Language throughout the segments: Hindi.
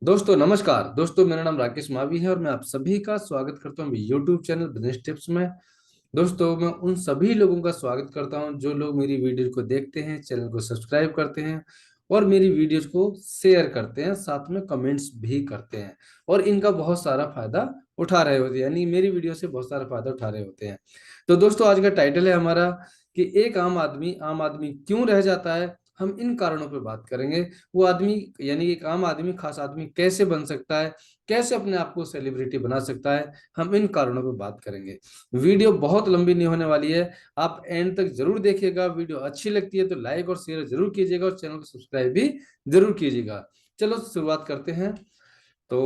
दोस्तों नमस्कार। दोस्तों मेरा नाम राकेश मावी है और मैं आप सभी का स्वागत करता हूँ यूट्यूब चैनल बिजनेस टिप्स में। दोस्तों मैं उन सभी लोगों का स्वागत करता हूं जो लोग मेरी वीडियो को देखते हैं, चैनल को सब्सक्राइब करते हैं और मेरी वीडियोस को शेयर करते हैं, साथ में कमेंट्स भी करते हैं और इनका बहुत सारा फायदा उठा रहे होते हैं, यानी मेरी वीडियो से बहुत सारा फायदा उठा रहे होते हैं। तो दोस्तों आज का टाइटल है हमारा कि एक आम आदमी क्यों रह जाता है। हम इन कारणों पर बात करेंगे। वो आदमी यानी एक आम आदमी खास आदमी कैसे बन सकता है, कैसे अपने आप को सेलिब्रिटी बना सकता है, हम इन कारणों पर बात करेंगे। वीडियो बहुत लंबी नहीं होने वाली है, आप एंड तक जरूर देखिएगा। वीडियो अच्छी लगती है तो लाइक और शेयर जरूर कीजिएगा और चैनल को सब्सक्राइब भी जरूर कीजिएगा। चलो शुरुआत करते हैं। तो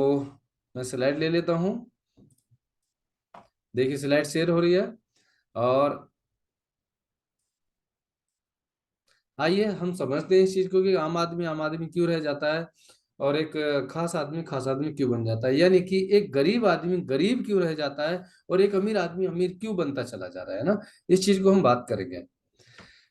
मैं स्लाइड ले लेता हूं। देखिए स्लाइड शेयर हो रही है। और आइए हम समझते हैं इस चीज को कि आम आदमी क्यों रह जाता है और एक खास आदमी क्यों बन जाता है, यानी कि एक गरीब आदमी गरीब क्यों रह जाता है और एक अमीर आदमी अमीर क्यों बनता चला जा रहा है ना। इस चीज को हम बात करेंगे।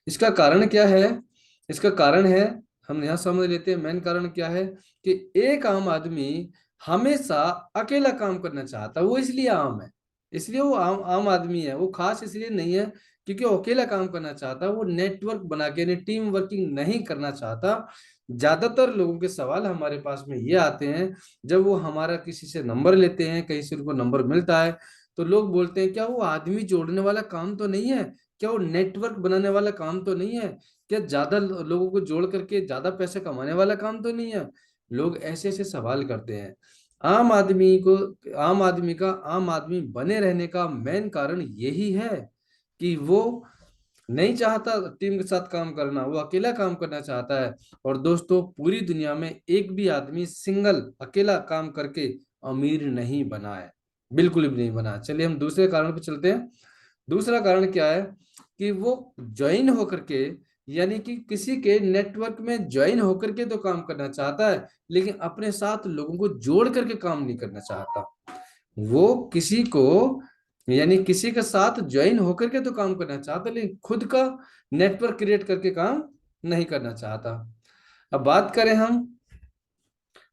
इसका कारण क्या है? इसका कारण है, हम यहाँ समझ लेते हैं मेन कारण क्या है कि एक आम आदमी हमेशा अकेला काम करना चाहता है। वो इसलिए आम है, इसलिए वो आम आम आदमी है। वो खास इसलिए नहीं है क्योंकि वो अकेला काम करना चाहता है, वो नेटवर्क बना के टीम वर्किंग नहीं करना चाहता। ज्यादातर लोगों के सवाल हमारे पास में ये आते हैं जब वो हमारा किसी से नंबर लेते हैं, कहीं से उनको नंबर मिलता है तो लोग बोलते हैं क्या वो आदमी जोड़ने वाला काम तो नहीं है, क्या वो नेटवर्क बनाने वाला काम तो नहीं है, क्या ज्यादा लोगों को जोड़ करके ज्यादा पैसे कमाने वाला काम तो नहीं है। लोग ऐसे ऐसे सवाल करते हैं। आम आदमी को आम आदमी बने रहने का मेन कारण यही है कि वो नहीं चाहता टीम के साथ काम करना, वो अकेला काम करना चाहता है। और दोस्तों पूरी दुनिया में एक भी आदमी सिंगल अकेला काम करके अमीर नहीं बना है, बिल्कुल भी नहीं बना। चलिए हम दूसरे कारण पे चलते हैं। दूसरा कारण क्या है कि वो ज्वाइन होकर के, यानी कि किसी के नेटवर्क में ज्वाइन होकर के तो काम करना चाहता है लेकिन अपने साथ लोगों को जोड़ करके काम नहीं करना चाहता। वो किसी को यानी किसी के साथ ज्वाइन होकर के तो काम करना चाहता लेकिन खुद का नेटवर्क क्रिएट करके काम नहीं करना चाहता। अब बात करें हम,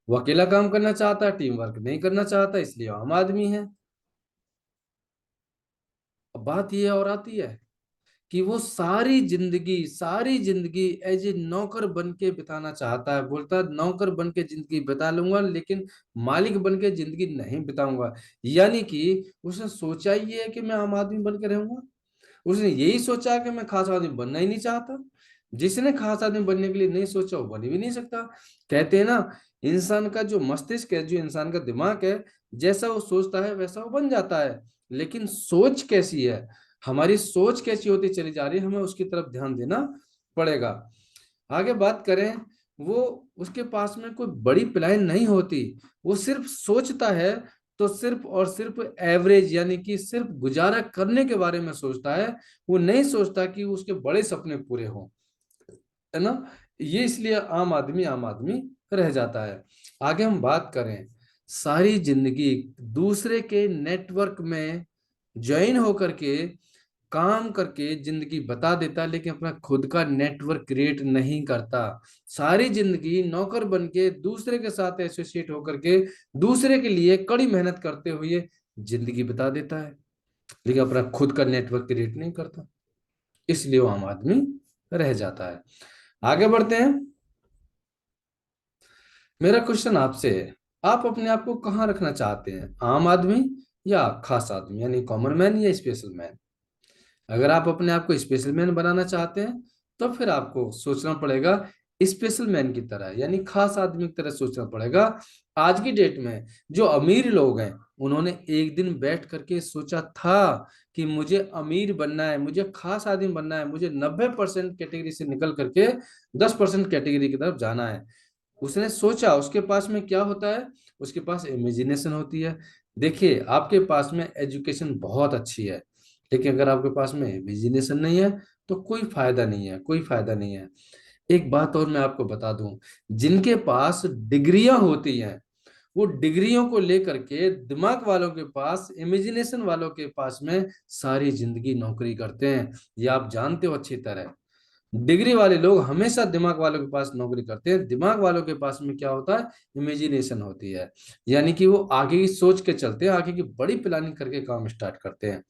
वो अकेला काम करना चाहता है, टीम वर्क नहीं करना चाहता, इसलिए आम आदमी है। अब बात ये और आती है कि वो सारी जिंदगी एज ए नौकर बन के बिताना चाहता है। बोलता है नौकर बन के जिंदगी बिता लूंगा लेकिन मालिक बन के जिंदगी नहीं बिताऊंगा। यानी कि उसने सोचा ही है कि मैं आम आदमी बन के रहूंगा। उसने यही सोचा कि मैं खास आदमी बनना ही नहीं चाहता। जिसने खास आदमी बनने के लिए नहीं सोचा वो बन भी नहीं सकता। कहते हैं ना, इंसान का जो मस्तिष्क है, जो इंसान का दिमाग है, जैसा वो सोचता है वैसा वो बन जाता है। लेकिन सोच कैसी है, हमारी सोच कैसी होती चली जा रही है, हमें उसकी तरफ ध्यान देना पड़ेगा। आगे बात करें, वो उसके पास में कोई बड़ी प्लान नहीं होती। वो सिर्फ सोचता है तो सिर्फ और सिर्फ एवरेज यानी कि सिर्फ गुजारा करने के बारे में सोचता है। वो नहीं सोचता कि उसके बड़े सपने पूरे हों, है ना। ये इसलिए आम आदमी रह जाता है। आगे हम बात करें, सारी जिंदगी दूसरे के नेटवर्क में ज्वाइन होकर के काम करके जिंदगी बता देता लेकिन अपना खुद का नेटवर्क क्रिएट नहीं करता। सारी जिंदगी नौकर बन के दूसरे के साथ एसोसिएट होकर के दूसरे के लिए कड़ी मेहनत करते हुए जिंदगी बता देता है लेकिन अपना खुद का नेटवर्क क्रिएट नहीं करता, इसलिए वो आम आदमी रह जाता है। आगे बढ़ते हैं। मेरा क्वेश्चन आपसे है, आप अपने आप को कहाँ रखना चाहते हैं, आम आदमी या खास आदमी यानी कॉमन मैन या स्पेशल मैन? अगर आप अपने आप को स्पेशल मैन बनाना चाहते हैं तो फिर आपको सोचना पड़ेगा स्पेशल मैन की तरह, यानी खास आदमी की तरह सोचना पड़ेगा। आज की डेट में जो अमीर लोग हैं उन्होंने एक दिन बैठ करके सोचा था कि मुझे अमीर बनना है, मुझे खास आदमी बनना है, मुझे 90% कैटेगरी से निकल करके 10% कैटेगरी की तरफ जाना है। उसने सोचा, उसके पास में क्या होता है, उसके पास इमेजिनेशन होती है। देखिए आपके पास में एजुकेशन बहुत अच्छी है लेकिन अगर आपके पास में इमेजिनेशन नहीं है तो कोई फायदा नहीं है, कोई फायदा नहीं है। एक बात और मैं आपको बता दूं, जिनके पास डिग्रियां होती हैं वो डिग्रियों को लेकर के दिमाग वालों के पास, इमेजिनेशन वालों के पास में सारी जिंदगी नौकरी करते हैं। ये आप जानते हो अच्छी तरह। डिग्री वाले लोग हमेशा दिमाग वालों के पास नौकरी करते हैं। दिमाग वालों के पास में क्या होता है, इमेजिनेशन होती है, यानी कि वो आगे की सोच के चलते हैं, आगे की बड़ी प्लानिंग करके काम स्टार्ट करते हैं।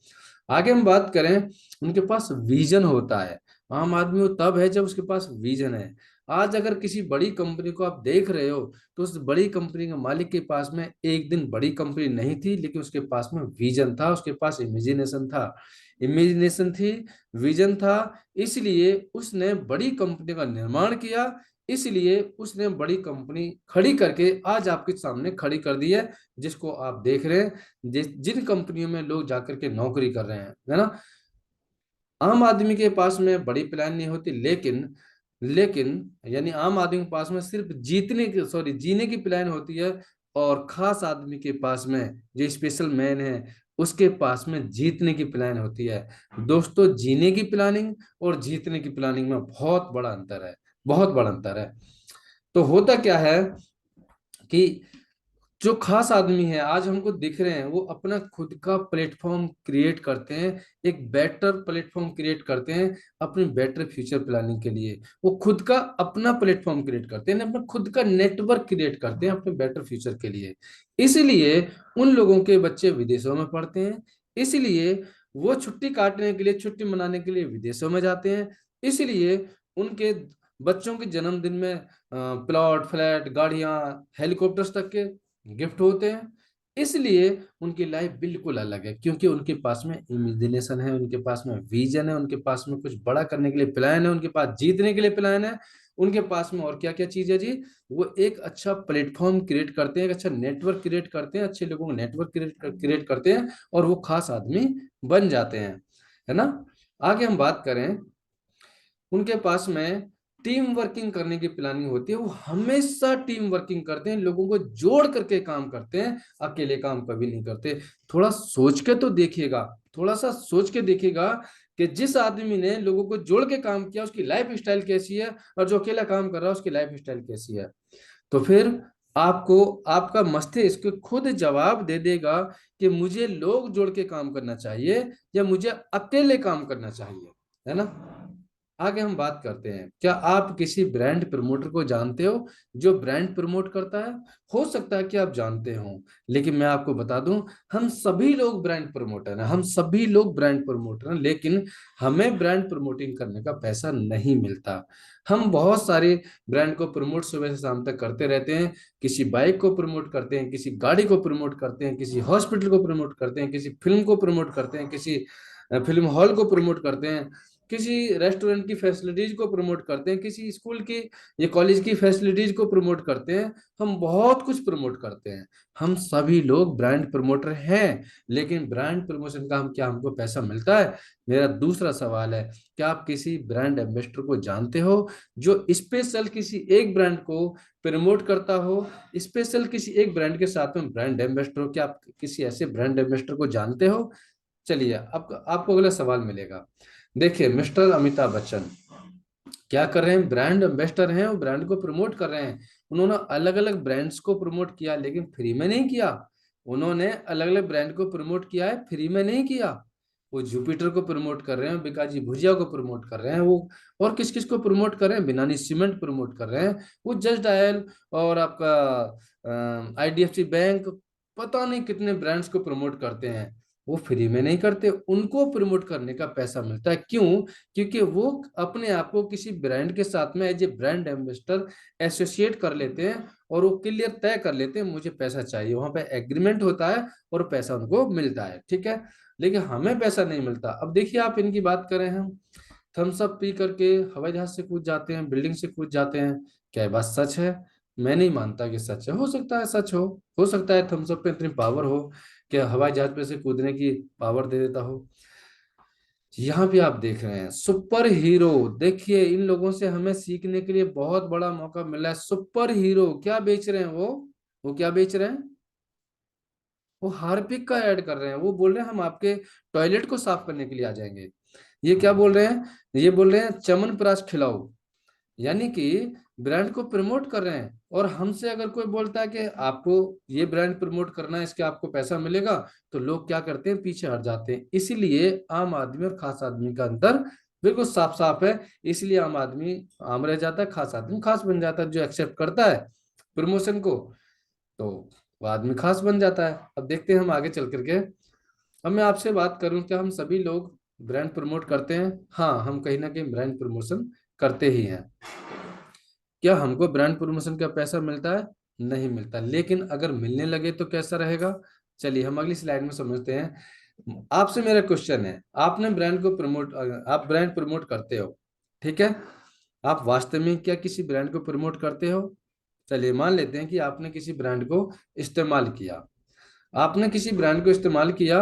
आगे हम बात करें, उनके पास विजन होता है। आम आदमी वो तब है जब उसके पास विजन है। आज अगर किसी बड़ी कंपनी को आप देख रहे हो, तो उस बड़ी कंपनी के मालिक के पास में एक दिन बड़ी कंपनी नहीं थी, लेकिन उसके पास में विजन था, उसके पास इमेजिनेशन था। इमेजिनेशन थी, विजन था, इसलिए उसने बड़ी कंपनी का निर्माण किया, इसलिए उसने बड़ी कंपनी खड़ी करके आज आपके सामने खड़ी कर दी है, जिसको आप देख रहे हैं, जिन कंपनियों में लोग जाकर के नौकरी कर रहे हैं, है ना। आम आदमी के पास में बड़ी प्लान नहीं होती, लेकिन लेकिन यानी आम आदमी के पास में सिर्फ जीने की प्लान होती है। और खास आदमी के पास में, जो स्पेशल मैन है, उसके पास में जीतने की प्लान होती है। दोस्तों, जीने की प्लानिंग और जीतने की प्लानिंग में बहुत बड़ा अंतर है, बहुत बड़ा अंतर है। तो होता क्या है कि जो खास आदमी है आज हमको दिख रहे हैं, वो अपना खुद का प्लेटफॉर्म क्रिएट करते हैं, एक बेटर प्लेटफॉर्म क्रिएट करते हैं अपनी बेटर फ्यूचर प्लानिंग के लिए। वो खुद का अपना प्लेटफॉर्म क्रिएट करते हैं, अपना खुद का नेटवर्क क्रिएट करते हैं अपने बेटर फ्यूचर के लिए। इसलिए उन लोगों के बच्चे विदेशों में पढ़ते हैं, इसलिए वो छुट्टी काटने के लिए, छुट्टी मनाने के लिए विदेशों में जाते हैं, इसलिए उनके बच्चों के जन्मदिन में प्लॉट, फ्लैट, गाड़ियां, हेलीकॉप्टर्स तक के गिफ्ट होते हैं। इसलिए उनकी लाइफ बिल्कुल अलग है, क्योंकि उनके पास में इमेजिनेशन है, उनके पास में विजन है, उनके पास में कुछ बड़ा करने के लिए प्लान है, उनके पास जीतने के लिए प्लान है, उनके पास में और क्या क्या चीज है जी। वो एक अच्छा प्लेटफॉर्म क्रिएट करते हैं, एक अच्छा नेटवर्क क्रिएट करते हैं, अच्छे लोगों को नेटवर्क क्रिएट करते हैं, और वो खास आदमी बन जाते हैं, है ना। आगे हम बात करें, उनके पास में टीम वर्किंग करने की प्लानिंग होती है। वो हमेशा टीम वर्किंग करते हैं, लोगों को जोड़ करके काम करते हैं, अकेले काम कभी नहीं करते। थोड़ा सोच के तो देखिएगा, थोड़ा सा सोच के देखिएगा कि जिस आदमी ने लोगों को जोड़ के काम किया, उसकी लाइफ स्टाइल कैसी है, और जो अकेला काम कर रहा है उसकी लाइफ स्टाइल कैसी है। तो फिर आपको आपका मस्तिष्क खुद जवाब दे देगा कि मुझे लोग जोड़ के काम करना चाहिए या मुझे अकेले काम करना चाहिए, है ना। आगे हम बात करते हैं, क्या आप किसी ब्रांड प्रमोटर को जानते हो जो ब्रांड प्रमोट करता है? हो सकता है कि आप जानते हो, लेकिन मैं आपको बता दूं, हम सभी लोग ब्रांड प्रमोटर हैं, हम सभी लोग ब्रांड प्रमोटर हैं, लेकिन हमें ब्रांड प्रमोटिंग करने का पैसा नहीं मिलता। हम बहुत सारे ब्रांड को प्रमोट सुबह से शाम तक करते रहते हैं। किसी बाइक को प्रमोट करते हैं, किसी गाड़ी को प्रमोट करते हैं, किसी हॉस्पिटल को प्रमोट करते हैं, किसी फिल्म को प्रमोट करते हैं, किसी फिल्म हॉल को प्रमोट करते हैं, किसी रेस्टोरेंट की फैसिलिटीज को प्रमोट करते हैं, किसी स्कूल की या कॉलेज की फैसिलिटीज को प्रमोट करते हैं। हम बहुत कुछ प्रमोट करते हैं, हम सभी लोग ब्रांड प्रमोटर हैं, लेकिन ब्रांड प्रमोशन का हम क्या हमको पैसा मिलता है? मेरा दूसरा सवाल है, क्या आप किसी ब्रांड एम्बेसडर को जानते हो जो स्पेशल किसी एक ब्रांड को प्रमोट करता हो, स्पेशल किसी एक ब्रांड के साथ में ब्रांड एम्बेसडर हो? क्या आप किसी ऐसे ब्रांड एम्बेसडर को जानते हो? चलिए, आपको आपको अगला सवाल मिलेगा। देखिए, मिस्टर अमिताभ बच्चन क्या कर रहे हैं, ब्रांड एम्बेसडर हैं, वो ब्रांड को प्रमोट कर रहे हैं। उन्होंने अलग अलग ब्रांड्स को प्रमोट किया, लेकिन फ्री में नहीं किया। उन्होंने अलग अलग ब्रांड को प्रमोट किया है, फ्री में नहीं किया। वो जुपिटर को प्रमोट कर रहे हैं, बिकाजी भुजिया को प्रमोट कर रहे हैं वो, और किस किस को प्रमोट कर रहे हैं, बिनानी सीमेंट प्रमोट कर रहे हैं, वो जस्ट डायल, और आपका आईडीएफसी बैंक, पता नहीं कितने ब्रांड्स को प्रमोट करते हैं। वो फ्री में नहीं करते, उनको प्रमोट करने का पैसा मिलता है। क्यों? क्योंकि वो अपने आप को किसी ब्रांड के साथ में as a brand ambassador associate कर लेते हैं, और वो क्लियर तय कर लेते हैं मुझे पैसा चाहिए, वहां पे एग्रीमेंट होता है और पैसा उनको मिलता है, ठीक है। लेकिन हमें पैसा नहीं मिलता। अब देखिए, आप इनकी बात करें, हम थम्स अप पी करके हवाई जहाज से कूद जाते हैं, बिल्डिंग से कूद जाते हैं, क्या ये बात सच है? मैं नहीं मानता कि सच है। हो सकता है सच हो सकता है थम्स अप पे इतनी पावर हो कि हवाई जहाज पे से कूदने की पावर दे देता हो। यहाँ भी आप देख रहे हैं सुपर हीरो, देखिए इन लोगों से हमें सीखने के लिए बहुत बड़ा मौका मिला है। सुपर हीरो क्या बेच रहे हैं वो क्या बेच रहे हैं? वो हार्पिक का ऐड कर रहे हैं, वो बोल रहे हैं हम आपके टॉयलेट को साफ करने के लिए आ जाएंगे। ये क्या बोल रहे हैं? ये बोल रहे हैं च्यवनप्राश खिलाओ, यानी कि ब्रांड को प्रमोट कर रहे हैं। और हमसे अगर कोई बोलता है कि आपको ये ब्रांड प्रमोट करना है, इसके आपको पैसा मिलेगा, तो लोग क्या करते हैं, पीछे हट जाते हैं। इसीलिए आम आदमी और खास आदमी का अंतर बिल्कुल साफ साफ है। इसलिए आम आदमी आम रह जाता है, खास आदमी खास बन जाता है। जो एक्सेप्ट करता है प्रमोशन को, तो वो आदमी खास बन जाता है। अब देखते हैं हम आगे चल करके। अब मैं आपसे बात करूं, क्या हम सभी लोग ब्रांड प्रमोट करते हैं? हाँ, हम कहीं ना कहीं ब्रांड प्रमोशन करते ही हैं। क्या हमको ब्रांड प्रमोशन का पैसा मिलता है? नहीं मिलता। लेकिन अगर मिलने लगे तो कैसा रहेगा? चलिए हम अगली स्लाइड में समझते हैं। आपसे मेरा क्वेश्चन है, आपने ब्रांड को प्रमोट, आप ब्रांड प्रमोट करते हो, ठीक है? आप वास्तव में क्या किसी ब्रांड को प्रमोट करते हो? चलिए मान लेते हैं कि आपने किसी ब्रांड को इस्तेमाल किया। आपने किसी ब्रांड को इस्तेमाल किया,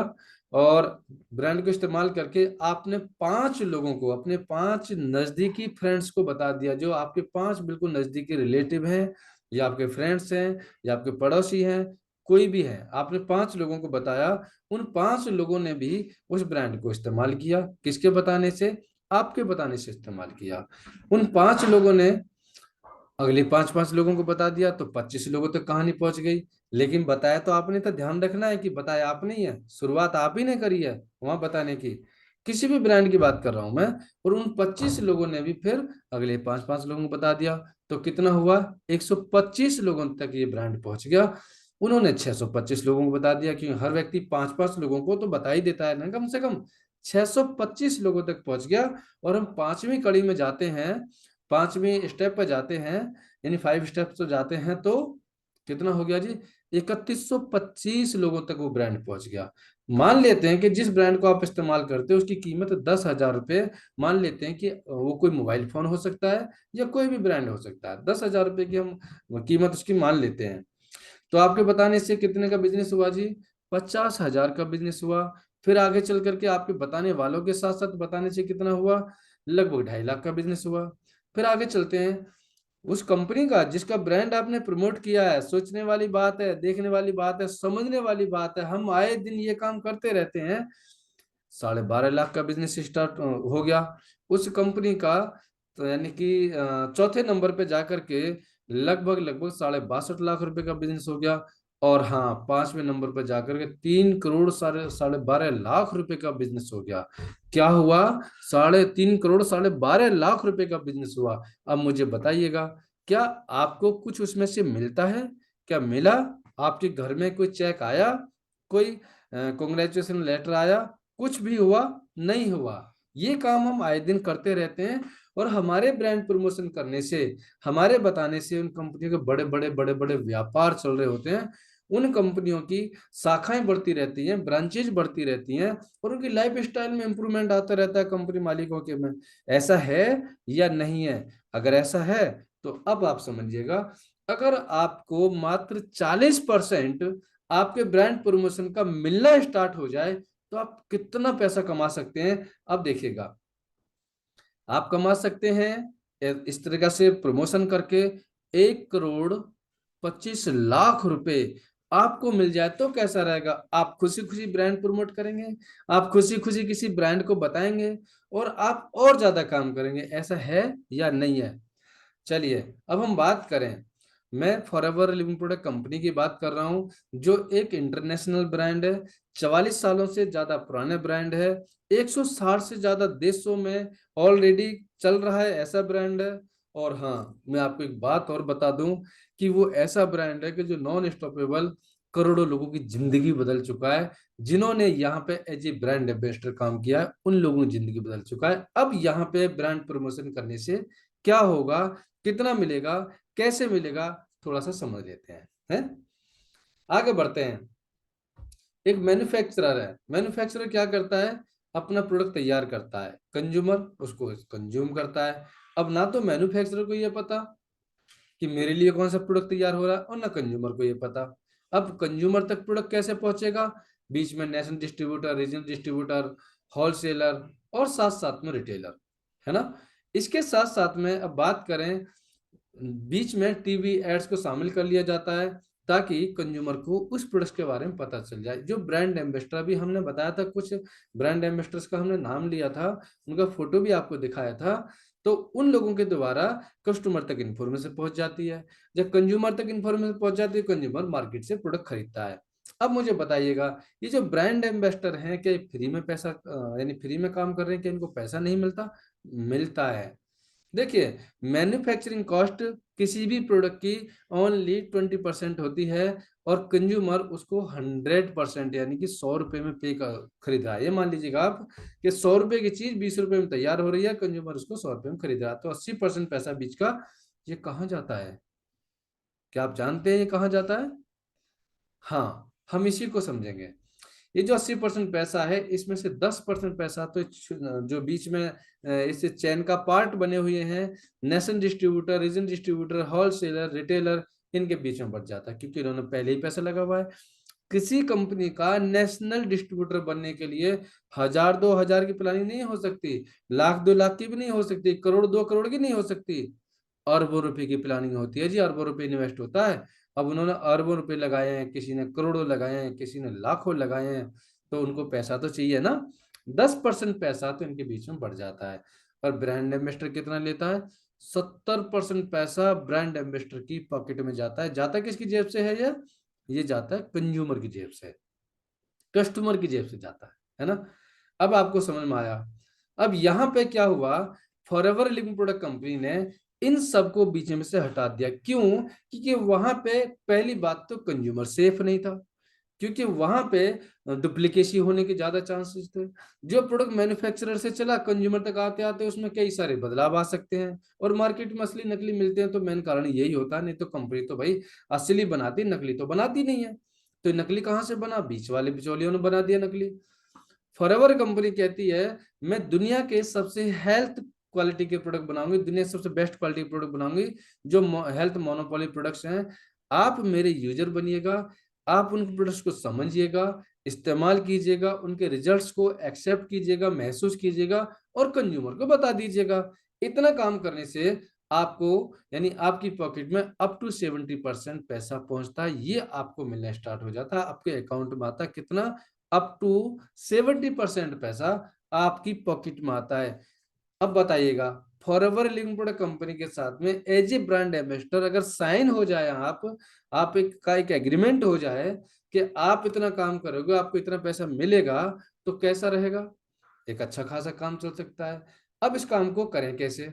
और ब्रांड को इस्तेमाल करके आपने 5 लोगों को, अपने 5 नजदीकी फ्रेंड्स को बता दिया, जो आपके 5 बिल्कुल नजदीकी रिलेटिव हैं, या आपके फ्रेंड्स हैं, या आपके पड़ोसी हैं, कोई भी है, आपने 5 लोगों को बताया। उन 5 लोगों ने भी उस ब्रांड को इस्तेमाल किया। किसके बताने से? आपके बताने से इस्तेमाल किया। उन 5 लोगों ने अगले 5 5 लोगों को बता दिया, तो 25 लोगों तक कहानी पहुंच गई। लेकिन बताया तो आपने, तो ध्यान रखना है कि बताया आपने ही है, शुरुआत आप ही ने करी है वहां बताने की। किसी भी ब्रांड की बात कर रहा हूं मैं। और उन 25 लोगों ने भी फिर अगले 5 5 लोगों को बता दिया। तो कितना हुआ? 125 लोगों तक ये ब्रांड पहुंच गया। उन्होंने 625 लोगों को बता दिया, कि हर व्यक्ति 5 5 लोगों को तो बता ही देता है ना, कम से कम 625 लोगों तक पहुंच गया। और हम 5वीं कड़ी में जाते हैं, 5वीं स्टेप पर जाते हैं, यानी 5 स्टेप्स तो जाते हैं, तो कितना हो गया जी? 3125 लोगों तक वो ब्रांड पहुंच गया। मान लेते हैं कि जिस ब्रांड को आप इस्तेमाल करते हो उसकी कीमत 10,000 रुपये। मान लेते हैं कि वो कोई मोबाइल फोन हो सकता है, या कोई भी ब्रांड हो सकता है। 10,000 रुपये की हम कीमत उसकी मान लेते हैं। तो आपके बताने से कितने का बिजनेस हुआ जी? 50,000 का बिजनेस हुआ। फिर आगे चल करके आपके बताने वालों के साथ साथ बताने से कितना हुआ? लगभग 2.5 लाख का बिजनेस हुआ। फिर आगे चलते हैं। उस कंपनी का जिसका ब्रांड आपने प्रमोट किया है, सोचने वाली बात है, देखने वाली बात है, समझने वाली बात है, हम आए दिन ये काम करते रहते हैं। 12.5 लाख का बिजनेस स्टार्ट हो गया उस कंपनी का। तो यानी कि चौथे नंबर पे जाकर के लगभग लगभग 62.5 लाख रुपए का बिजनेस हो गया। और हाँ, 5वें नंबर पर जाकर के 3 करोड़ 12.5 लाख रुपए का बिजनेस हो गया। क्या हुआ? 3.5 करोड़ 12.5 लाख रुपए का बिजनेस हुआ। अब मुझे बताइएगा, क्या आपको कुछ उसमें से मिलता है? क्या मिला? आपके घर में कोई चेक आया? कोई कॉन्ग्रेचुलेशन लेटर आया? कुछ भी हुआ? नहीं हुआ। ये काम हम आए दिन करते रहते हैं। और हमारे ब्रांड प्रमोशन करने से, हमारे बताने से उन कंपनियों के बड़े बड़े बड़े बड़े व्यापार चल रहे होते हैं। उन कंपनियों की शाखाएं बढ़ती रहती हैं, ब्रांचेज बढ़ती रहती हैं, और उनकी लाइफ स्टाइल में इंप्रूवमेंट आता रहता है कंपनी मालिकों के में। ऐसा है या नहीं है? अगर ऐसा है तो अब आप समझिएगा, अगर आपको मात्र 40% आपके ब्रांड प्रमोशन का मिलना स्टार्ट हो जाए, तो आप कितना पैसा कमा सकते हैं? अब देखिएगा, आप कमा सकते हैं इस तरीका से प्रमोशन करके 1 करोड़ 25 लाख रुपए आपको मिल जाए तो कैसा रहेगा? आप खुशी खुशी ब्रांड प्रमोट करेंगे, आप खुशी खुशी किसी ब्रांड को बताएंगे, और आप और ज्यादा काम करेंगे। ऐसा है या नहीं है? चलिए अब हम बात करें। मैं फॉरएवर लिविंग प्रोडक्ट कंपनी की बात कर रहा हूं, जो एक इंटरनेशनल ब्रांड है, 44 सालों से ज्यादा पुराने ब्रांड है, 160 से ज्यादा देशों में ऑलरेडी चल रहा है, ऐसा ब्रांड है। और हाँ, मैं आपको एक बात और बता दूं, कि वो ऐसा ब्रांड है कि जो नॉन स्टॉपेबल करोड़ों लोगों की जिंदगी बदल चुका है। जिन्होंने यहाँ पे एज ए ब्रांड एम्बेसडर काम किया है, उन लोगों की जिंदगी बदल चुका है। अब यहाँ पे ब्रांड प्रमोशन करने से क्या होगा, कितना मिलेगा, कैसे मिलेगा, थोड़ा सा समझ लेते हैं। आगे बढ़ते हैं। एक मैन्युफैक्चरर है। मैन्युफैक्चरर क्या करता है? अपना प्रोडक्ट तैयार करता है, कंज्यूमर उसको कंज्यूम करता है। अब ना तो मैन्युफैक्चरर को ये पता कि मेरे लिए कौन सा प्रोडक्ट तैयार हो रहा है, और ना कंज्यूमर को ये पता। अब कंज्यूमर तक प्रोडक्ट कैसे पहुंचेगा? बीच में national distributor, regional distributor, wholesaler, और साथ साथ में रिटेलर, है ना? इसके साथ साथ में अब बात करें, बीच में टीवी एड्स को शामिल कर लिया जाता है, ताकि कंज्यूमर को उस प्रोडक्ट के बारे में पता चल जाए। जो ब्रांड एम्बेसडर भी हमने बताया था, कुछ ब्रांड एम्बेसडर्स का हमने नाम लिया था, उनका फोटो भी आपको दिखाया था। तो उन लोगों के द्वारा कस्टमर तक इन्फॉर्मेशन पहुंच जाती है। जब कंज्यूमर तक इन्फॉर्मेशन पहुंच जाती है, कंज्यूमर मार्केट से प्रोडक्ट खरीदता है। अब मुझे बताइएगा, ये जो ब्रांड एम्बेसडर हैं, क्या फ्री में पैसा यानी फ्री में काम कर रहे हैं, क्या इनको पैसा नहीं मिलता? मिलता है। देखिए, मैन्युफैक्चरिंग कॉस्ट किसी भी प्रोडक्ट की ओनली 20% होती है और कंज्यूमर उसको 100% यानी कि 100 रुपए में पे कर खरीद रहा है। ये मान लीजिएगा आप कि 100 रुपए की चीज 20 रुपए में तैयार हो रही है, कंज्यूमर उसको 100 रुपए में खरीद रहा है, तो 80% पैसा बीच का ये कहाँ जाता है? क्या आप जानते हैं ये कहाँ जाता है? हाँ, हम इसी को समझेंगे। ये जो 80% पैसा है, इसमें से 10% पैसा तो जो बीच में इस चैन का पार्ट बने हुए हैं, nation distributor, region distributor, wholesaler, retailer, इनके बीच में बच जाता है, क्योंकि इन्होंने पहले ही पैसा लगा हुआ है। किसी कंपनी का नेशनल डिस्ट्रीब्यूटर बनने के लिए 1000-2000 की प्लानिंग नहीं हो सकती, 1,00,000-2,00,000 की भी नहीं हो सकती, करोड़ 2 करोड़ की नहीं हो सकती, अरबों रुपए की प्लानिंग होती है जी, अरबों रुपए इन्वेस्ट होता है। अब उन्होंने अरबों रुपए लगाए हैं, किसी ने करोड़ों लगाए हैं, किसी ने लाखों लगाए हैं, तो उनको पैसा तो चाहिए ना। 10% पैसा तो इनके बीच में बढ़ जाता है। और ब्रांड एम्बेसडर कितना लेता है? 70% पैसा ब्रांड एम्बेसडर की पॉकेट में जाता है। जाता किसकी जेब से है ये जाता है कंज्यूमर की जेब से, कस्टमर की जेब से जाता है ना। अब आपको समझ में आया। अब यहाँ पे क्या हुआ, फॉरएवर लिविंग प्रोडक्ट कंपनी ने इन सबको बीच में से हटा दिया। क्यों? क्योंकि वहां पे पहली बात तो कंज्यूमर सेफ नहीं था, क्योंकि वहां पे डुप्लीकेसी होने के ज्यादा चांसेस थे। जो प्रोडक्ट मैन्युफैक्चरर से चला कंज्यूमर तक आते आते उसमें कई सारे बदलाव आ सकते हैं, और मार्केट में असली नकली मिलते हैं, तो मेन कारण यही होता है। नहीं तो कंपनी तो भाई असली बनाती, नकली तो बनाती नहीं है। तो नकली कहाँ से बना? बीच वाले बिचौलियों ने बना दिया नकली। फॉरएवर कंपनी कहती है मैं दुनिया के सबसे हेल्थ क्वालिटी के प्रोडक्ट बनाऊंगी, दुनिया के सबसे बेस्ट क्वालिटी के प्रोडक्ट बनाऊंगी, जो हेल्थ मोनोपोली प्रोडक्ट्स हैं। आप मेरे यूजर बनिएगा, आप उन प्रोडक्ट्स को समझिएगा, इस्तेमाल कीजिएगा, उनके रिजल्ट्स को एक्सेप्ट कीजिएगा, महसूस कीजिएगा, और कंज्यूमर को बता दीजिएगा। इतना काम करने से आपको यानी आपकी पॉकेट में अप टू 70% पैसा पहुंचता है। ये आपको मिलना स्टार्ट हो जाता है, आपके अकाउंट में आता है कितना? अप टू 70% पैसा आपकी पॉकेट में आता है। अब बताइएगा, फॉरएवर लिविंग प्रोडक्ट कंपनी के साथ में एज ए ब्रांड एम्बेसडर अगर साइन हो जाए, आप एक एग्रीमेंट हो जाए कि आप इतना काम करोगे, आपको इतना पैसा मिलेगा, तो कैसा रहेगा? एक अच्छा खासा काम चल सकता है। अब इस काम को करें कैसे?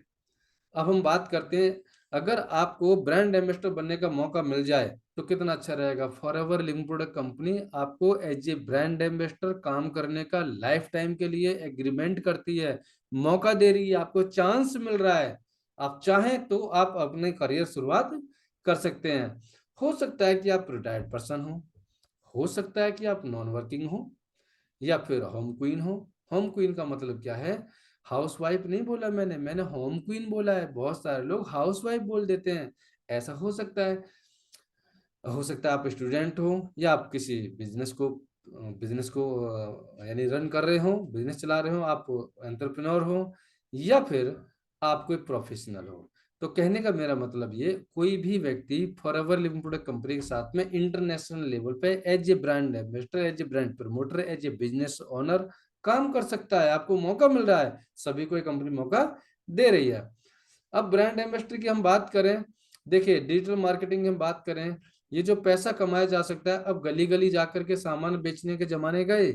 अब हम बात करते हैं, अगर आपको ब्रांड एम्बेसडर बनने का मौका मिल जाए तो कितना अच्छा रहेगा। फॉरएवर लिविंग प्रोडक्ट कंपनी आपको एज ए ब्रांड एम्बेसडर काम करने का लाइफ टाइम के लिए एग्रीमेंट करती है, मौका दे रही है, आपको चांस मिल रहा है। आप चाहें तो आप अपने करियर शुरुआत कर सकते हैं। हो सकता है कि आप रिटायर्ड पर्सन हो सकता है कि आप नॉन वर्किंग हो, या फिर होम क्वीन हो। होम क्वीन का मतलब क्या है? हाउस वाइफ नहीं बोला मैंने होम क्वीन बोला है। बहुत सारे लोग हाउस वाइफ बोल देते हैं। ऐसा हो सकता है आप स्टूडेंट हो, या आप किसी बिजनेस को यानी रन कर रहे हो, बिजनेस चला रहे हो, आप एंटरप्रेन्योर हो, या फिर आप कोई प्रोफेशनल हो। तो कहने का मेरा मतलब ये, कोई भी व्यक्ति फॉरएवर लिविंग प्रोडक्ट कंपनी के साथ में इंटरनेशनल लेवल पे as a brand ambassador, as a brand promoter, as a business owner काम कर सकता है। आपको मौका मिल रहा है, सभी को एक कंपनी मौका दे रही है। अब ब्रांड एम्बेसडर की हम बात करें, देखिए डिजिटल मार्केटिंग की हम बात करें, ये जो पैसा कमाया जा सकता है, अब गली गली जाकर के सामान बेचने के जमाने गए।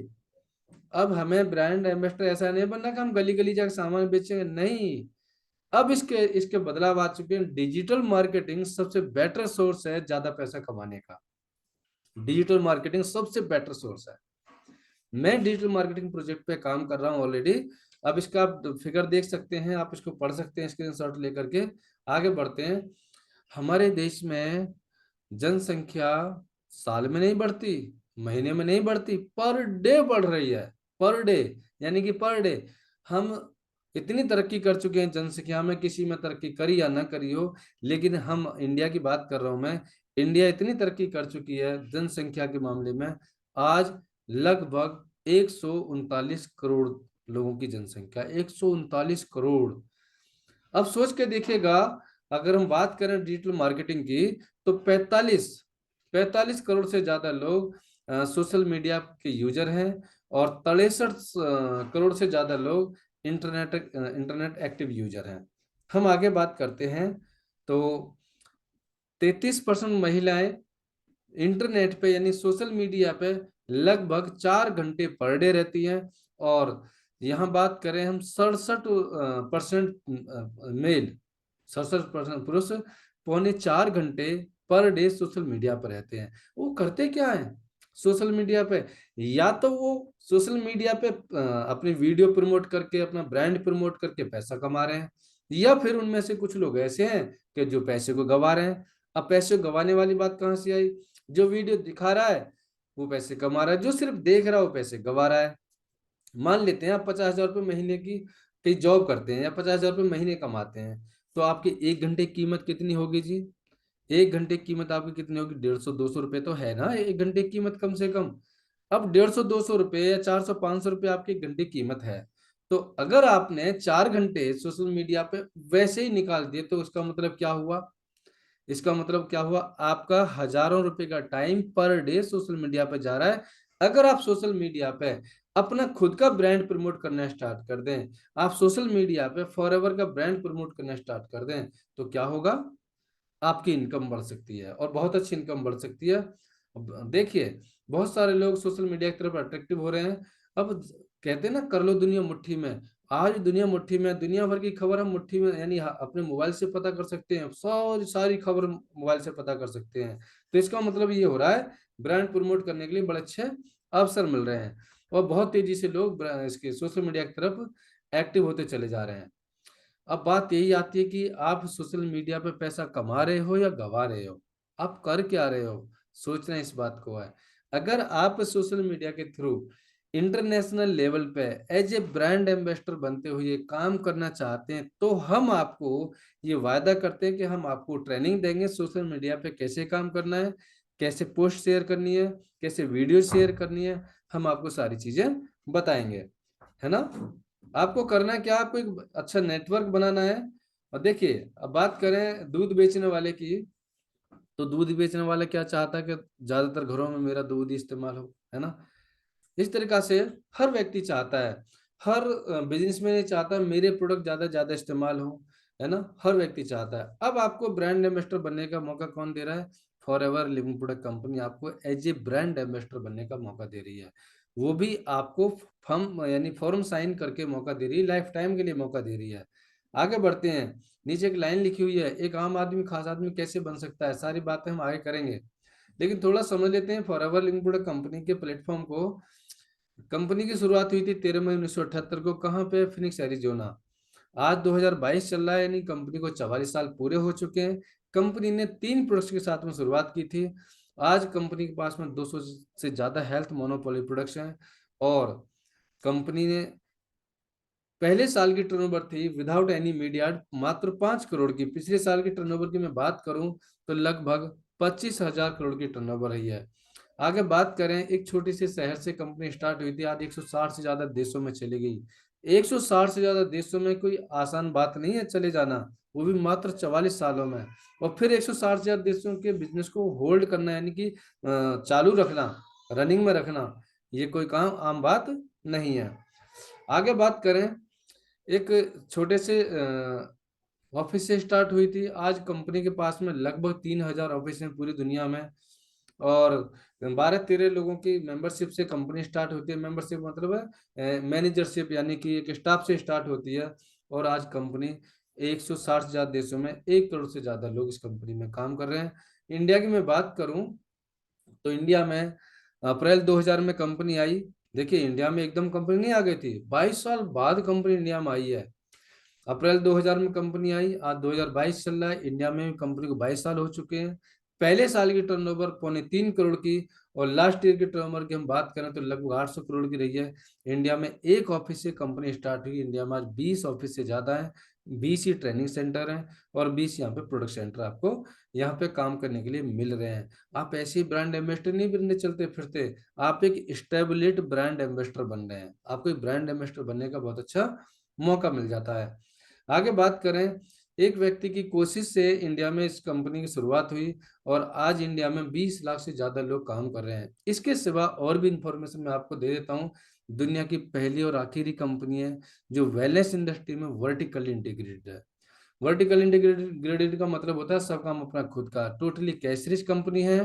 अब हमें ब्रांड एम्बेसडर ऐसा नहीं बनना कि हम गली गली जाकर सामान बेचेंगे, नहीं। अब इसके इसके बदलाव आ चुके हैं। डिजिटल मार्केटिंग सबसे बेटर सोर्स है ज्यादा पैसा कमाने का। डिजिटल मार्केटिंग सबसे बेटर सोर्स है। मैं डिजिटल मार्केटिंग प्रोजेक्ट पे काम कर रहा हूँ ऑलरेडी। अब इसका आप फिगर देख सकते हैं, आप इसको पढ़ सकते हैं स्क्रीनशॉट लेकर के। आगे बढ़ते हैं। हमारे देश में जनसंख्या साल में नहीं बढ़ती, महीने में नहीं बढ़ती, पर डे बढ़ रही है। पर डे यानी कि पर डे हम इतनी तरक्की कर चुके हैं जनसंख्या में, किसी में तरक्की करी या ना करी हो, लेकिन हम इंडिया की बात कर रहा हूं मैं। इंडिया इतनी तरक्की कर चुकी है जनसंख्या के मामले में। आज लगभग 139 करोड़ लोगों की जनसंख्या, 139 करोड़। अब सोच के देखिएगा, अगर हम बात करें डिजिटल मार्केटिंग की, तो 45 करोड़ से ज्यादा लोग सोशल मीडिया के यूजर हैं, और 63 करोड़ से ज्यादा लोग इंटरनेट एक्टिव यूजर हैं। हम आगे बात करते हैं, तो 33% महिलाएं इंटरनेट पे यानी सोशल मीडिया पे लगभग 4 घंटे पर डे रहती हैं, और यहाँ बात करें हम 67% मेल, 67% पुरुष 3.25 घंटे पर डे सोशल मीडिया पर रहते हैं। वो करते क्या है सोशल मीडिया पे? या तो वो सोशल मीडिया पे अपनी वीडियो प्रमोट करके, अपना ब्रांड प्रमोट करके पैसा कमा रहे हैं, या फिर उनमें से कुछ लोग ऐसे हैं कि जो पैसे को गवा रहे हैं। अब पैसे को गवाने वाली बात कहाँ से आई? जो वीडियो दिखा रहा है वो पैसे कमा रहा है, जो सिर्फ देख रहा है वो पैसे गवा रहा है। मान लेते हैं आप 50,000 रुपये महीने की कहीं जॉब करते हैं या 50,000 रुपये महीने कमाते हैं, तो आपकी 1 घंटे की कीमत कितनी होगी जी? 1 घंटे की कीमत आपकी कितनी होगी? 150-200 रुपये तो है ना 1 घंटे की कीमत कम से कम। अब 150-200 रुपये या 400-500 रुपये आपकी 1 घंटे की कीमत है, तो अगर आपने 4 घंटे सोशल मीडिया पे वैसे ही निकाल दिए तो उसका मतलब क्या हुआ? इसका मतलब क्या हुआ? आपका हजारों रुपए का time per day social media पे जा रहा है। अगर आप सोशल मीडिया पे अपना खुद का ब्रांड प्रमोट करना स्टार्ट कर दें, आप सोशल मीडिया पे फॉरएवर का ब्रांड प्रमोट करना स्टार्ट कर दें, तो क्या होगा? आपकी इनकम बढ़ सकती है और बहुत अच्छी इनकम बढ़ सकती है। अब देखिए, बहुत सारे लोग सोशल मीडिया की तरफ अट्रैक्टिव हो रहे हैं। अब कहते हैं ना, कर लो दुनिया मुट्ठी में। आज दुनिया मुट्ठी में, दुनिया भर की खबर हम मुट्ठी में यानी अपने मोबाइल से पता कर सकते हैं, सारी सारी खबर मोबाइल से पता कर सकते हैं। तो इसका मतलब ये हो रहा है ब्रांड प्रमोट करने के लिए बड़े अच्छे अवसर मिल रहे हैं और बहुत तेजी से लोग इसके सोशल मीडिया की तरफ एक्टिव होते चले जा रहे हैं। अब बात यही आती है कि आप सोशल मीडिया पे पैसा कमा रहे हो या गवा रहे हो? आप कर क्या रहे हो? सोचना इस बात को है। अगर आप सोशल मीडिया के थ्रू इंटरनेशनल लेवल पे एज ए ब्रांड एम्बेसडर बनते हुए काम करना चाहते हैं, तो हम आपको ये वायदा करते हैं कि हम आपको ट्रेनिंग देंगे सोशल मीडिया पे कैसे काम करना है, कैसे पोस्ट शेयर करनी है, कैसे वीडियो शेयर करनी है, हम आपको सारी चीजें बताएंगे, है ना? आपको करना क्या, आपको एक अच्छा नेटवर्क बनाना है। और देखिए, अब बात करें दूध बेचने वाले की, तो दूध बेचने वाला क्या चाहता है कि ज्यादातर घरों में मेरा दूध ही इस्तेमाल हो, है ना? इस तरीका से हर व्यक्ति चाहता है, हर बिजनेसमैन ये चाहता है मेरे प्रोडक्ट ज्यादा से ज्यादा इस्तेमाल हो, है ना? हर व्यक्ति चाहता है। अब आपको ब्रांड एम्बेसडर बनने का मौका कौन दे रहा है? For ever living product company आपको एज ए ब्रांड एम्बेसडर बनने का मौका दे रही है। वो भी आपको फर्म यानी फॉर्म साइन करके मौका दे रही है, लाइफ टाइम के लिए मौका दे रही है। आगे बढ़ते हैं, नीचे एक लाइन लिखी हुई है, एक आम आदमी खास आदमी कैसे बन सकता है। सारी बातें हम आगे करेंगे, लेकिन थोड़ा समझ लेते हैं for ever living product company के प्लेटफॉर्म को। कंपनी की शुरुआत हुई थी 13 मई 1978 को। कहाँ पे? Phoenix Arizona. आज 2022 चल रहा है, यानी कंपनी को 44 साल पूरे हो चुके हैं। कंपनी ने 3 प्रोडक्ट्स के साथ में शुरुआत की थी। आज कंपनी के पास में 200 से ज्यादा हेल्थ मोनोपोली प्रोडक्ट्स हैं और कंपनी ने पहले साल की टर्नओवर थी विदाउट एनी मीडिया मात्र 5 करोड़ की। पिछले साल की टर्नओवर की मैं बात करूं तो लगभग 25,000 करोड़ की टर्नओवर रही है। आगे बात करें, एक छोटी सी शहर से कंपनी स्टार्ट हुई थी, आज 160 से ज्यादा देशों में चली गई। 160 से ज्यादा देशों में कोई आसान बात नहीं है चले जाना, वो भी मात्र 44 सालों में। और फिर 160 से ज्यादा देशों के बिजनेस को होल्ड करना यानी कि चालू रखना, रनिंग में रखना, ये कोई काम आम बात नहीं है। आगे बात करें, एक छोटे से ऑफिस से स्टार्ट हुई थी, आज कंपनी के पास में लगभग 3,000 ऑफिस हैं पूरी दुनिया में। और 12-13 लोगों की मेंबरशिप से कंपनी स्टार्ट होती है। मेंबरशिप मतलब है मैनेजरशिप, यानी कि एक स्टाफ से स्टार्ट होती है। और आज कंपनी 160 से ज्यादा देशों में 1 करोड़ से ज्यादा लोग इस कंपनी में काम कर रहे हैं। इंडिया की मैं बात करूं तो इंडिया में अप्रैल 2000 में कंपनी आई। देखिए, इंडिया में एकदम कंपनी नहीं आ गई थी, 22 साल बाद कंपनी इंडिया में आई है। अप्रैल 2000 में कंपनी आई, आज 2022 चल रहा है, इंडिया में कंपनी को 22 साल हो चुके हैं। पहले साल की टर्नओवर 3.25 करोड़ की, और लास्ट ईयर की टर्नओवर की हम बात करें तो लगभग 800 करोड़ की रही है। इंडिया में एक ऑफिस से कंपनी स्टार्ट हुई, इंडिया में आज 20 ऑफिस से ज्यादा है, 20 ही ट्रेनिंग सेंटर हैं और 20 यहाँ पे प्रोडक्ट सेंटर आपको यहाँ पे काम करने के लिए मिल रहे हैं। आप ऐसे ही ब्रांड एम्बेसडर नहीं बनने चलते फिरते, आप एक स्टेबलिट ब्रांड एम्बेसडर बन रहे हैं। आपको एक ब्रांड एम्बेसडर बनने का बहुत अच्छा मौका मिल जाता है। आगे बात करें, एक व्यक्ति की कोशिश से इंडिया में इस कंपनी की शुरुआत हुई और आज इंडिया में 20 लाख से ज्यादा लोग काम कर रहे हैं। इसके सिवा और भी इंफॉर्मेशन मैं आपको दे देता हूँ। दुनिया की पहली और आखिरी कंपनी है जो वेलनेस इंडस्ट्री में वर्टिकली इंटीग्रेटेड है। वर्टिकल इंटीग्रेटेड का मतलब होता है सब काम अपना खुद का, टोटली कैश रिच कंपनी है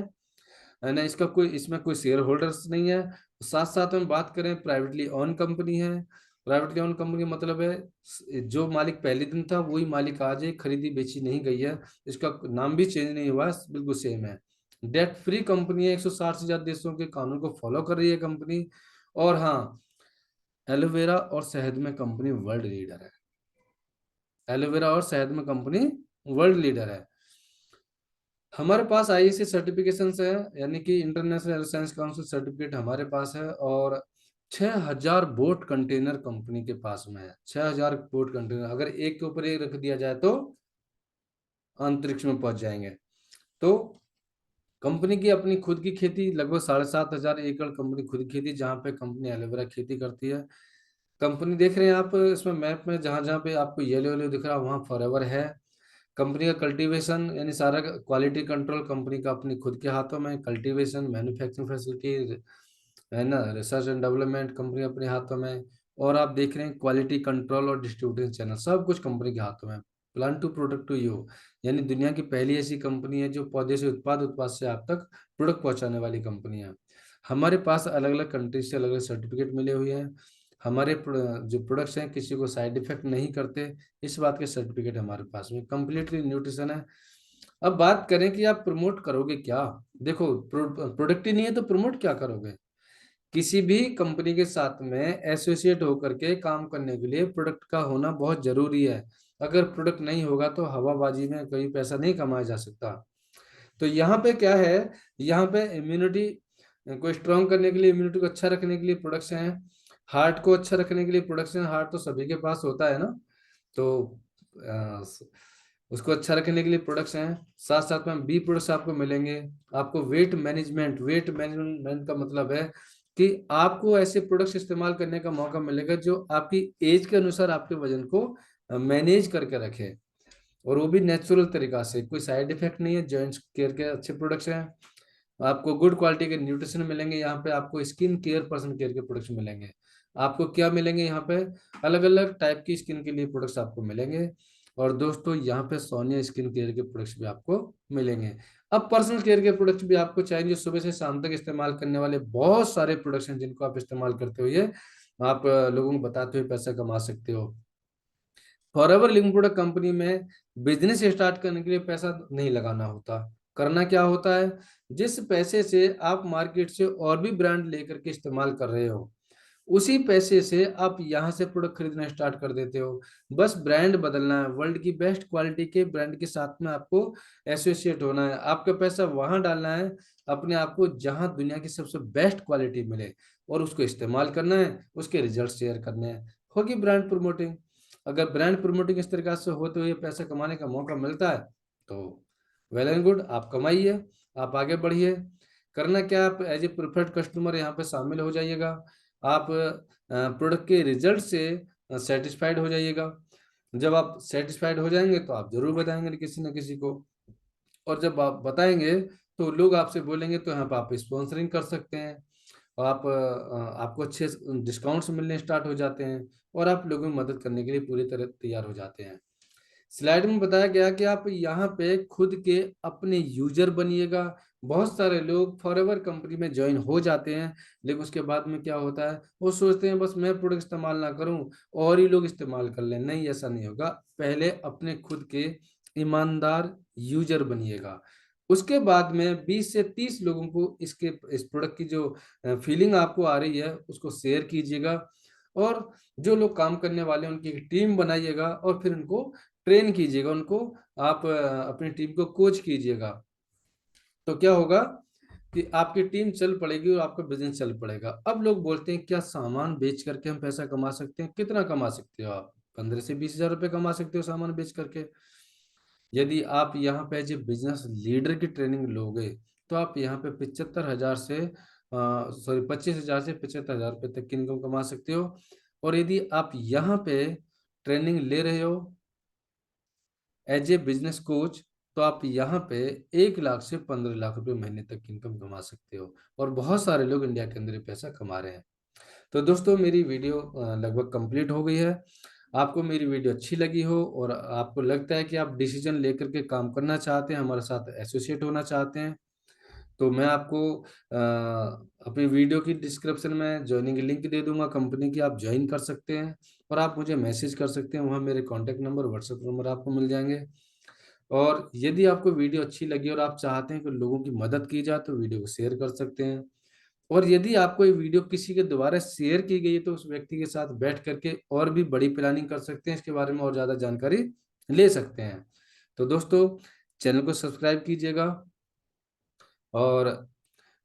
ना? इसमें कोई शेयर होल्डर्स नहीं है। साथ साथ में बात करें, प्राइवेटली ओन कंपनी है प्राइवेटली ओन कंपनी का मतलब है जो मालिक पहले दिन था वही मालिक आज है, खरीदी बेची नहीं गई है, इसका नाम भी चेंज नहीं हुआ है, बिल्कुल सेम है। डेट फ्री कंपनी है, 160 से ज्यादा देशों के कानून को फॉलो कर रही है कंपनी। और हाँ, एलोवेरा और शहद में कंपनी वर्ल्ड लीडर है। एलोवेरा और शहद में कंपनी वर्ल्ड लीडर है। हमारे पास आईएससी सर्टिफिकेशन है, यानी कि इंटरनेशनल साइंस काउंसिल सर्टिफिकेट हमारे पास है। और 6000 बोट कंटेनर कंपनी के पास में है। 6000 बोट कंटेनर अगर एक के ऊपर एक रख दिया जाए तो अंतरिक्ष में पहुंच जाएंगे। तो कंपनी की अपनी खुद की खेती लगभग 7500 एकड़ कंपनी खुद की खेती, जहाँ पे कंपनी एलोवेरा खेती करती है। कंपनी देख रहे हैं आप इसमें मैप में, जहाँ जहाँ पे आपको येलो येलो दिख रहा है वहाँ फॉरएवर है। कंपनी का कल्टीवेशन यानी सारा क्वालिटी कंट्रोल कंपनी का अपनी खुद के हाथों में। कल्टीवेशन, मैन्युफैक्चरिंग फैसिलिटी है ना, रिसर्च एंड डेवलपमेंट कंपनी अपने हाथों में। और आप देख रहे हैं क्वालिटी कंट्रोल और डिस्ट्रीब्यूशन चैनल सब कुछ कंपनी के हाथों में। Plan to product to you, यानी दुनिया की पहली ऐसी कंपनी है जो पौधे से उत्पाद, उत्पाद से आप तक प्रोडक्ट पहुंचाने वाली कंपनी है। हमारे पास अलग अलग कंट्री से अलग अलग सर्टिफिकेट मिले हुए हैं। हमारे जो प्रोडक्ट्स हैं किसी को साइड इफेक्ट नहीं करते, इस बात के सर्टिफिकेट हमारे पास में। कंप्लीटली न्यूट्रिशन है। अब बात करें कि आप प्रमोट करोगे क्या। देखो, प्रोडक्ट ही नहीं है तो प्रमोट क्या करोगे। किसी भी कंपनी के साथ में एसोसिएट होकर के काम करने के लिए प्रोडक्ट का होना बहुत जरूरी है। अगर प्रोडक्ट नहीं होगा तो हवाबाजी में कोई पैसा नहीं कमाया जा सकता। तो यहाँ पे क्या है, यहाँ पे इम्यूनिटी को स्ट्रॉन्ग करने के लिए, इम्यूनिटी को अच्छा रखने के लिए प्रोडक्ट्स हैं। हार्ट को अच्छा रखने के लिए प्रोडक्ट्स हैं। हार्ट तो सभी के पास होता है ना, तो उसको अच्छा रखने के लिए प्रोडक्ट्स हैं। साथ साथ में बी प्रोडक्ट्स आपको मिलेंगे। आपको वेट मैनेजमेंट, वेट मैनेजमेंट का मतलब है कि आपको ऐसे प्रोडक्ट्स इस्तेमाल करने का मौका मिलेगा जो आपकी एज के अनुसार आपके वजन को मैनेज करके रखे, और वो भी नेचुरल तरीका से, कोई साइड इफेक्ट नहीं है। जॉइंट्स केयर के अच्छे प्रोडक्ट्स हैं। आपको गुड क्वालिटी के न्यूट्रिशन मिलेंगे। यहाँ पे आपको स्किन केयर, पर्सन केयर के प्रोडक्ट्स मिलेंगे। आपको क्या मिलेंगे यहाँ पे, अलग अलग टाइप की स्किन के लिए प्रोडक्ट्स आपको मिलेंगे। और दोस्तों यहाँ पे सोनिया स्किन केयर के प्रोडक्ट्स भी आपको मिलेंगे। अब पर्सनल केयर के प्रोडक्ट्स भी आपको चाहिए, जो सुबह से शाम तक इस्तेमाल करने वाले बहुत सारे प्रोडक्ट्स हैं जिनको आप इस्तेमाल करते हुए आप लोगों को बताते हुए पैसा कमा सकते हो। फॉरएवर लिविंग प्रोडक्ट कंपनी में बिजनेस स्टार्ट करने के लिए पैसा नहीं लगाना होता। करना क्या होता है, जिस पैसे से आप मार्केट से और भी ब्रांड लेकर के इस्तेमाल कर रहे हो, उसी पैसे से आप यहाँ से प्रोडक्ट खरीदना स्टार्ट कर देते हो। बस ब्रांड बदलना है, वर्ल्ड की बेस्ट क्वालिटी के ब्रांड के साथ में आपको एसोसिएट होना है। आपका पैसा वहां डालना है, अपने आप को जहां दुनिया की सबसे बेस्ट क्वालिटी मिले, और उसको इस्तेमाल करना है, उसके रिजल्ट शेयर करने हैं। होगी ब्रांड प्रमोटिंग। अगर ब्रांड प्रमोटिंग इस तरीके से होते हुए पैसा कमाने का मौका मिलता है तो वेल एंड गुड, आप कमाइए, आप आगे बढ़िए। करना क्या, आप एज ए प्रिफर्ड कस्टमर यहाँ पे शामिल हो जाइएगा। आप प्रोडक्ट के रिजल्ट से सेटिस्फाइड हो जाइएगा। जब आप सेटिस्फाइड हो जाएंगे तो आप जरूर बताएंगे किसी न किसी को, और जब आप बताएंगे तो लोग आपसे बोलेंगे, तो यहाँ पर आप स्पॉन्सरिंग कर सकते हैं। और आपको अच्छे डिस्काउंट्स मिलने स्टार्ट हो जाते हैं, और आप लोगों की मदद करने के लिए पूरी तरह तैयार हो जाते हैं। स्लाइड में बताया गया कि आप यहाँ पे खुद के अपने यूजर बनिएगा। बहुत सारे लोग फॉरएवर कंपनी में ज्वाइन हो जाते हैं, लेकिन उसके बाद में क्या होता है, वो सोचते हैं बस मैं प्रोडक्ट इस्तेमाल ना करूं और ही लोग इस्तेमाल कर लें। नहीं, ऐसा नहीं होगा। पहले अपने खुद के ईमानदार यूजर बनिएगा। उसके बाद में 20 से 30 लोगों को इस प्रोडक्ट की जो फीलिंग आपको आ रही है उसको शेयर कीजिएगा। और जो लोग काम करने वाले हैं उनकी एक टीम बनाइएगा, और फिर उनको ट्रेन कीजिएगा। उनको आप अपनी टीम को कोच कीजिएगा। तो क्या होगा कि आपकी टीम चल पड़ेगी और आपका बिजनेस चल पड़ेगा। अब लोग बोलते हैं क्या सामान बेच करके हम पैसा कमा सकते हैं। कितना कमा सकते हो आप, 15 से 20 हजार रुपये कमा सकते हो सामान बेच करके। यदि आप यहाँ पे एज ए बिजनेस लीडर की ट्रेनिंग लोगे तो आप यहाँ पे 75,000 से 25,000 से 75,000 रुपये तक की इनकम कमा सकते हो। और यदि आप यहाँ पे ट्रेनिंग ले रहे हो एज ए बिजनेस कोच, तो आप यहाँ पे 1 लाख से 15 लाख रुपए महीने तक की इनकम कमा सकते हो। और बहुत सारे लोग इंडिया के अंदर ये पैसा कमा रहे हैं। तो दोस्तों, मेरी वीडियो लगभग कंप्लीट हो गई है। आपको मेरी वीडियो अच्छी लगी हो और आपको लगता है कि आप डिसीजन लेकर के काम करना चाहते हैं, हमारे साथ एसोसिएट होना चाहते हैं, तो मैं आपको अपनी वीडियो की डिस्क्रिप्शन में ज्वाइनिंग लिंक दे दूंगा कंपनी की, आप ज्वाइन कर सकते हैं और आप मुझे मैसेज कर सकते हैं, वहाँ मेरे कॉन्टैक्ट नंबर, व्हाट्सएप नंबर आपको मिल जाएंगे। और यदि आपको वीडियो अच्छी लगी और आप चाहते हैं कि लोगों की मदद की जाए, तो वीडियो को शेयर कर सकते हैं। और यदि आपको ये वीडियो किसी के द्वारा शेयर की गई है, तो उस व्यक्ति के साथ बैठ करके और भी बड़ी प्लानिंग कर सकते हैं, इसके बारे में और ज़्यादा जानकारी ले सकते हैं। तो दोस्तों, चैनल को सब्सक्राइब कीजिएगा और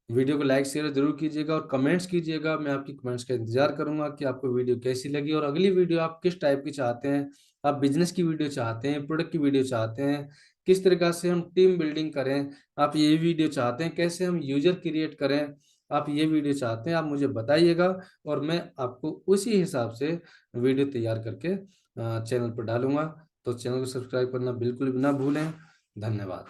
वीडियो को लाइक शेयर जरूर कीजिएगा और कमेंट्स कीजिएगा। मैं आपकी कमेंट्स का इंतजार करूंगा कि आपको वीडियो कैसी लगी और अगली वीडियो आप किस टाइप की चाहते हैं। आप बिजनेस की वीडियो चाहते हैं, प्रोडक्ट की वीडियो चाहते हैं, किस तरीका से हम टीम बिल्डिंग करें, आप ये वीडियो चाहते हैं, कैसे हम यूजर क्रिएट करें, आप ये वीडियो चाहते हैं, आप मुझे बताइएगा और मैं आपको उसी हिसाब से वीडियो तैयार करके चैनल पर डालूंगा। तो चैनल को सब्सक्राइब करना बिल्कुल भी ना भूलें। धन्यवाद।